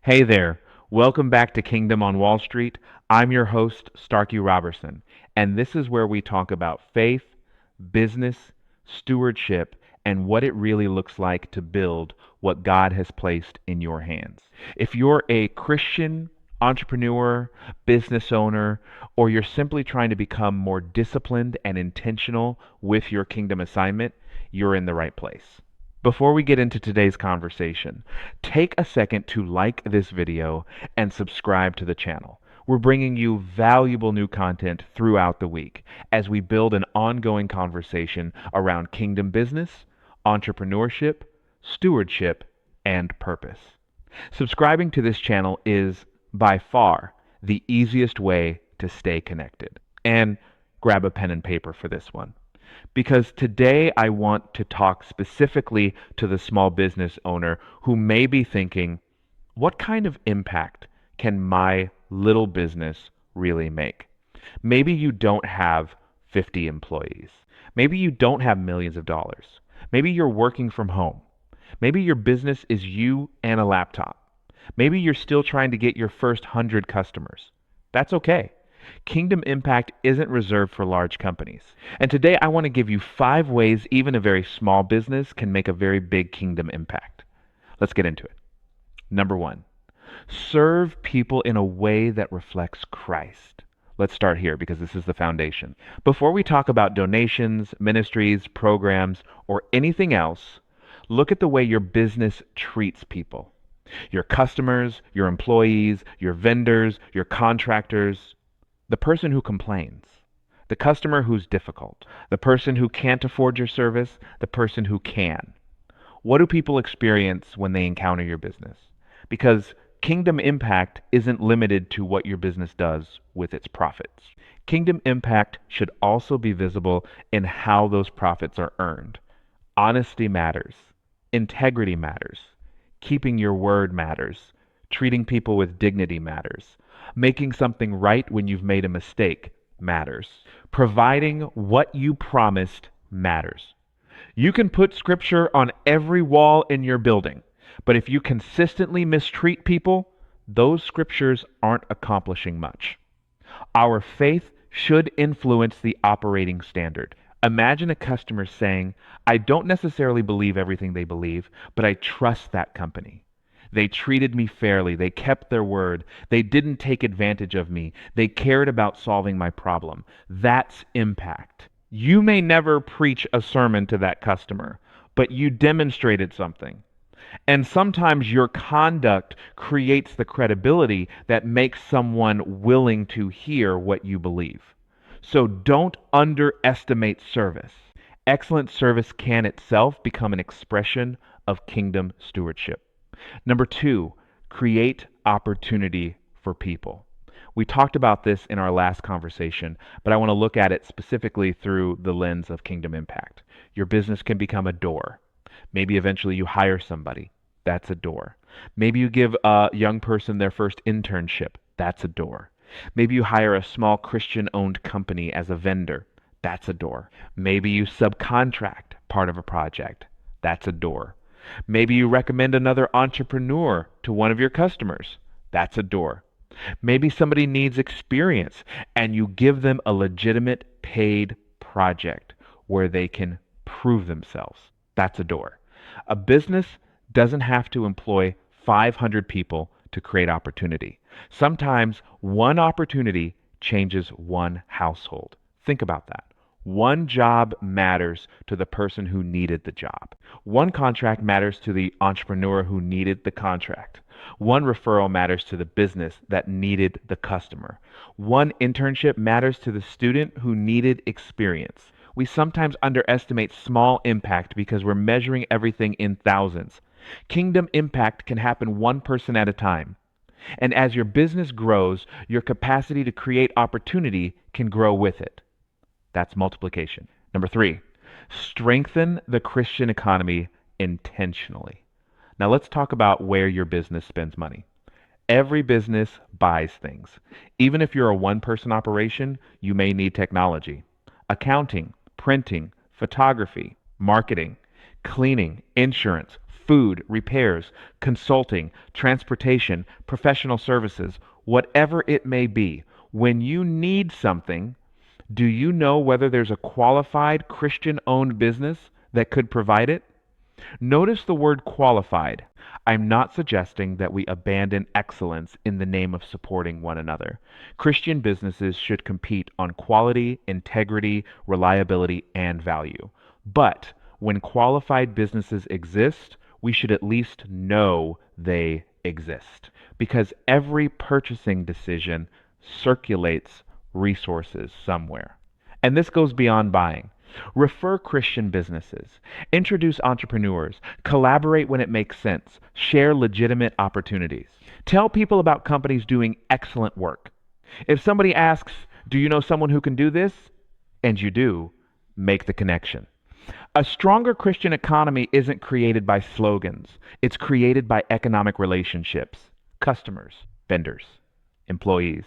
Hey there. Welcome back to Kingdom on Wall Street. I'm your host, Starkey Robertson, and this is where we talk about faith, business, stewardship, and what it really looks like to build what God has placed in your hands. If you're a Christian entrepreneur, business owner, or you're simply trying to become more disciplined and intentional with your kingdom assignment, you're in the right place. Before we get into today's conversation, take a second to like this video and subscribe to the channel. We're bringing you valuable new content throughout the week as we build an ongoing conversation around kingdom business, entrepreneurship, stewardship, and purpose. Subscribing to this channel is by far the easiest way to stay connected. And grab a pen and paper for this one because today I want to talk specifically to the small business owner who may be thinking, what kind of impact can my little business really make? Maybe you don't have 50 employees. Maybe you don't have millions of dollars. Maybe you're working from home. Maybe your business is you and a laptop. Maybe you're still trying to get your first 100 customers. That's okay. Kingdom impact isn't reserved for large companies. And today I want to give you 5 ways even a very small business can make a very big kingdom impact. Let's get into it. Number 1, serve people in a way that reflects Christ. Let's start here because this is the foundation. Before we talk about donations, ministries, programs, or anything else, look at the way your business treats people. Your customers, your employees, your vendors, your contractors, the person who complains, the customer who's difficult, the person who can't afford your service, the person who can. What do people experience when they encounter your business? Because kingdom impact isn't limited to what your business does with its profits. Kingdom impact should also be visible in how those profits are earned. Honesty matters. Integrity matters. Keeping your word matters. Treating people with dignity matters. Making something right when you've made a mistake matters. Providing what you promised matters. You can put scripture on every wall in your building, but if you consistently mistreat people, those scriptures aren't accomplishing much. Our faith should influence the operating standard. Imagine a customer saying, I don't necessarily believe everything they believe, but I trust that company. They treated me fairly. They kept their word. They didn't take advantage of me. They cared about solving my problem. That's impact. You may never preach a sermon to that customer, but you demonstrated something. And sometimes your conduct creates the credibility that makes someone willing to hear what you believe. So don't underestimate service. Excellent service can itself become an expression of kingdom stewardship. Number 2, create opportunity for people. We talked about this in our last conversation, but I want to look at it specifically through the lens of kingdom impact. Your business can become a door. Maybe eventually you hire somebody. That's a door. Maybe you give a young person their first internship. That's a door. Maybe you hire a small Christian-owned company as a vendor. That's a door. Maybe you subcontract part of a project. That's a door. Maybe you recommend another entrepreneur to one of your customers. That's a door. Maybe somebody needs experience and you give them a legitimate paid project where they can prove themselves. That's a door. A business doesn't have to employ 500 people to create opportunity. Sometimes one opportunity changes one household. Think about that. One job matters to the person who needed the job. One contract matters to the entrepreneur who needed the contract. One referral matters to the business that needed the customer. One internship matters to the student who needed experience. We sometimes underestimate small impact because we're measuring everything in thousands. Kingdom impact can happen one person at a time. And as your business grows, your capacity to create opportunity can grow with it. That's multiplication. Number 3, strengthen the Christian economy intentionally. Now let's talk about where your business spends money. Every business buys things. Even if you're a one-person operation, you may need technology. Accounting, printing, photography, marketing, cleaning, insurance, food, repairs, consulting, transportation, professional services, whatever it may be. When you need something, do you know whether there's a qualified Christian owned business that could provide it? Notice the word qualified. I'm not suggesting that we abandon excellence in the name of supporting one another. Christian businesses should compete on quality, integrity, reliability, and value. But when qualified businesses exist, we should at least know they exist. Because every purchasing decision circulates resources somewhere. And this goes beyond buying. Refer Christian businesses, introduce entrepreneurs, collaborate when it makes sense, share legitimate opportunities. Tell people about companies doing excellent work. If somebody asks, do you know someone who can do this? And you do, make the connection. A stronger Christian economy isn't created by slogans. It's created by economic relationships, customers, vendors, employees,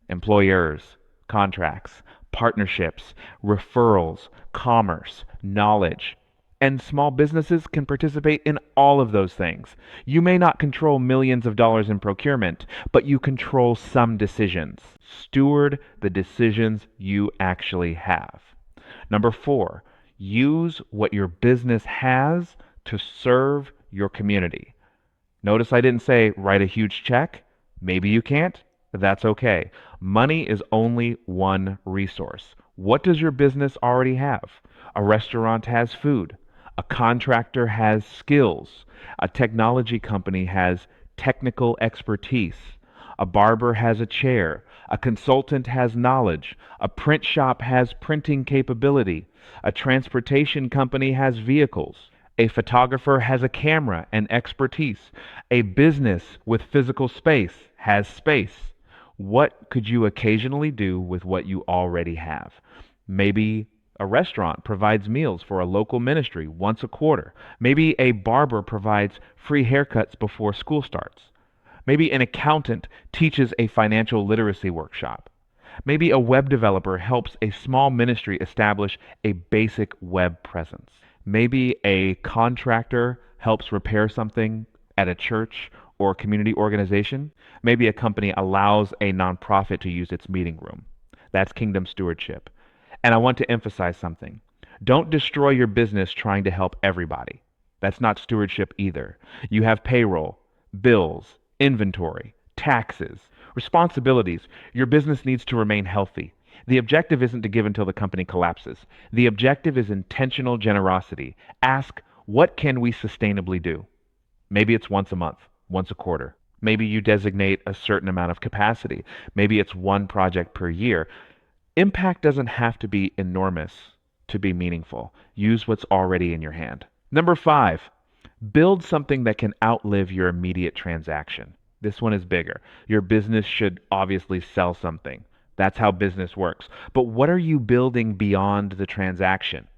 employers, contracts, partnerships, referrals, commerce, knowledge. And small businesses can participate in all of those things. You may not control millions of dollars in procurement, but you control some decisions. Steward the decisions you actually have. Number 4, use what your business has to serve your community. Notice I didn't say write a huge check. Maybe you can't. That's okay. Money is only one resource. What does your business already have? A restaurant has food. A contractor has skills. A technology company has technical expertise. A barber has a chair. A consultant has knowledge. A print shop has printing capability. A transportation company has vehicles. A photographer has a camera and expertise. A business with physical space has space. What could you occasionally do with what you already have? Maybe a restaurant provides meals for a local ministry once a quarter. Maybe a barber provides free haircuts before school starts. Maybe an accountant teaches a financial literacy workshop. Maybe a web developer helps a small ministry establish a basic web presence. Maybe a contractor helps repair something at a church or community organization. Maybe a company allows a nonprofit to use its meeting room. That's kingdom stewardship. And I want to emphasize something. Don't destroy your business trying to help everybody. That's not stewardship either. You have payroll, bills, inventory, taxes, responsibilities. Your business needs to remain healthy. The objective isn't to give until the company collapses. The objective is intentional generosity. Ask, what can we sustainably do? Maybe it's once a month, once a quarter. Maybe you designate a certain amount of capacity. Maybe it's one project per year. Impact doesn't have to be enormous to be meaningful. Use what's already in your hand. Number 5, build something that can outlive your immediate transaction. This one is bigger. Your business should obviously sell something. That's how business works. But what are you building beyond the transaction?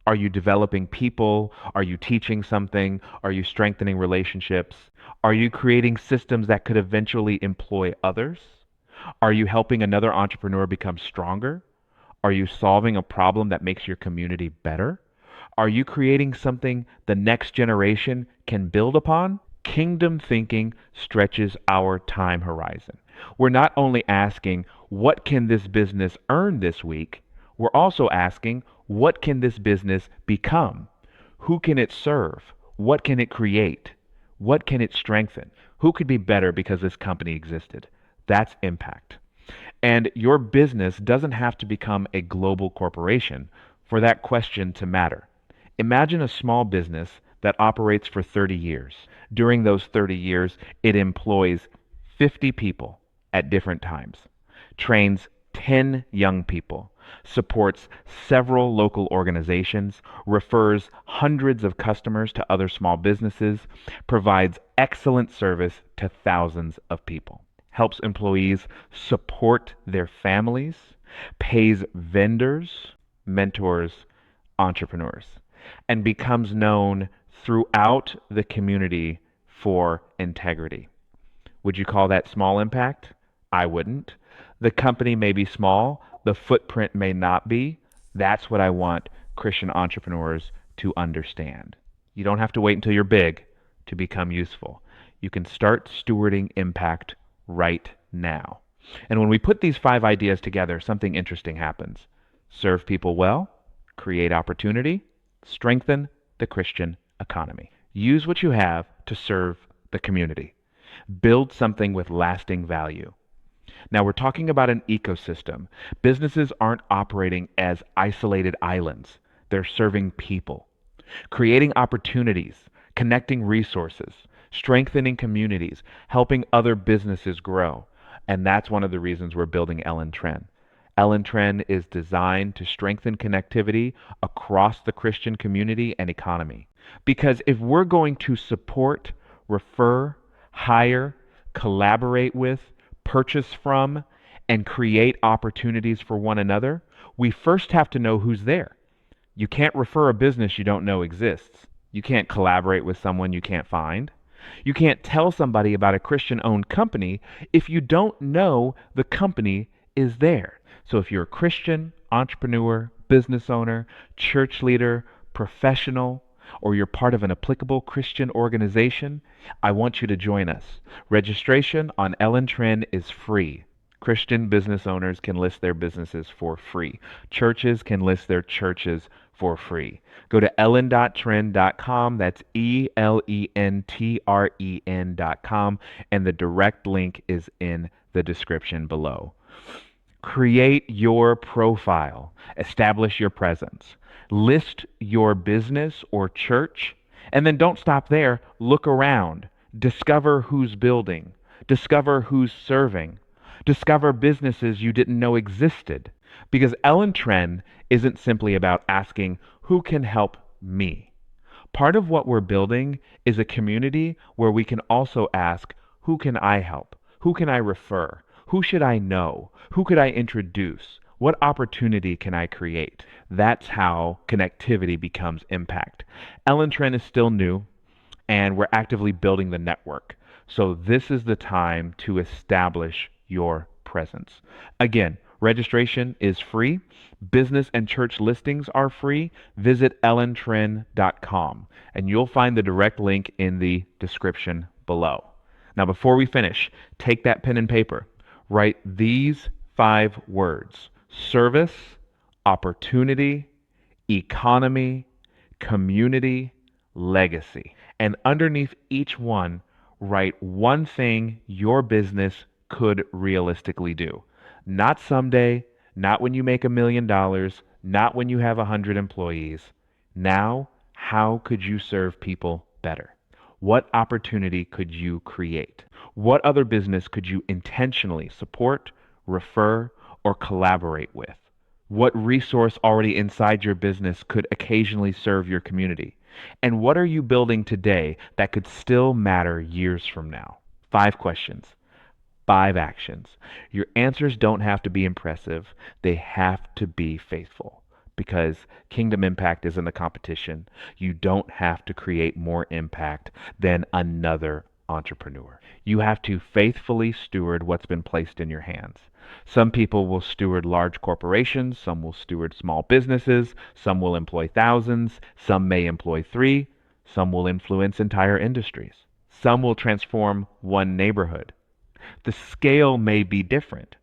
Are you developing people? Are you teaching something? Are you strengthening relationships? Are you creating systems that could eventually employ others? Are you helping another entrepreneur become stronger? Are you solving a problem that makes your community better? Are you creating something the next generation can build upon? Kingdom thinking stretches our time horizon. We're not only asking, what can this business earn this week? We're also asking, what can this business become? Who can it serve? What can it create? What can it strengthen? Who could be better because this company existed? That's impact. And your business doesn't have to become a global corporation for that question to matter. Imagine a small business that operates for 30 years. During those 30 years, it employs 50 people at different times, trains 10 young people, supports several local organizations, refers hundreds of customers to other small businesses, provides excellent service to thousands of people, helps employees support their families, pays vendors, mentors, entrepreneurs, and becomes known throughout the community for integrity. Would you call that small impact? I wouldn't. The company may be small, the footprint may not be. That's what I want Christian entrepreneurs to understand. You don't have to wait until you're big to become useful. You can start stewarding impact right now. And when we put these 5 ideas together, something interesting happens. Serve people well, create opportunity, strengthen the Christian economy. Use what you have to serve the community. Build something with lasting value. Now, we're talking about an ecosystem. Businesses aren't operating as isolated islands, they're serving people, creating opportunities, connecting resources, strengthening communities, helping other businesses grow. And that's one of the reasons we're building Ellen Tren. Ellen Tren is designed to strengthen connectivity across the Christian community and economy. Because if we're going to support, refer, hire, collaborate with, purchase from, and create opportunities for one another, we first have to know who's there. You can't refer a business you don't know exists. You can't collaborate with someone you can't find. You can't tell somebody about a Christian owned company if you don't know the company is there. So if you're a Christian, entrepreneur, business owner, church leader, professional, or you're part of an applicable Christian organization, I want you to join us. Registration on Ellen Tren is free. Christian business owners can list their businesses for free. Churches can list their churches for free. Go to ellen.tren.com. That's ELENTREN.com. And the direct link is in the description below. Create your profile. Establish your presence. List your business or church. And then don't stop there. Look around. Discover who's building. Discover who's serving. Discover businesses you didn't know existed. Because Ellen Tren isn't simply about asking, who can help me? Part of what we're building is a community where we can also ask, who can I help? Who can I refer? Who should I know? Who could I introduce? What opportunity can I create? That's how connectivity becomes impact. Ellen Tren is still new, and we're actively building the network. So this is the time to establish your presence. Again, registration is free. Business and church listings are free. Visit ellentren.com and you'll find the direct link in the description below. Now, before we finish, take that pen and paper. Write these 5 words: service, opportunity, economy, community, legacy. And underneath each one, write one thing your business could realistically do. Not someday, not when you make $1 million, not when you have 100 employees. Now, how could you serve people better? What opportunity could you create? What other business could you intentionally support, refer, or collaborate with? What resource already inside your business could occasionally serve your community? And what are you building today that could still matter years from now? 5 questions. 5 actions. Your answers don't have to be impressive. They have to be faithful. Because Kingdom Impact isn't a competition. You don't have to create more impact than another entrepreneur. You have to faithfully steward what's been placed in your hands. Some people will steward large corporations, some will steward small businesses, some will employ thousands, some may employ 3, some will influence entire industries. Some will transform one neighborhood. The scale may be different.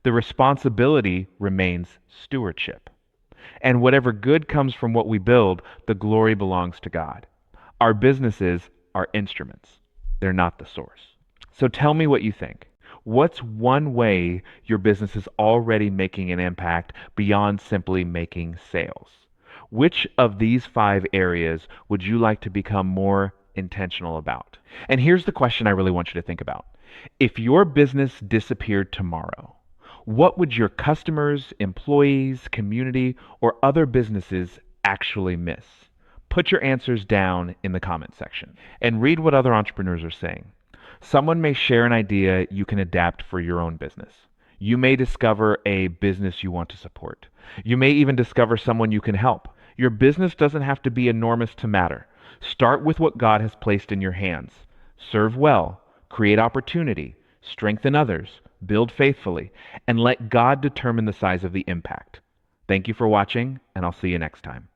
The responsibility remains stewardship. And whatever good comes from what we build, the glory belongs to God. Our businesses are instruments. They're not the source. So tell me what you think. What's one way your business is already making an impact beyond simply making sales? Which of these 5 areas would you like to become more intentional about? And here's the question I really want you to think about. If your business disappeared tomorrow, what would your customers, employees, community, or other businesses actually miss? Put your answers down in the comment section and read what other entrepreneurs are saying. Someone may share an idea you can adapt for your own business. You may discover a business you want to support. You may even discover someone you can help. Your business doesn't have to be enormous to matter. Start with what God has placed in your hands. Serve well, create opportunity, strengthen others, build faithfully, and let God determine the size of the impact. Thank you for watching, and I'll see you next time.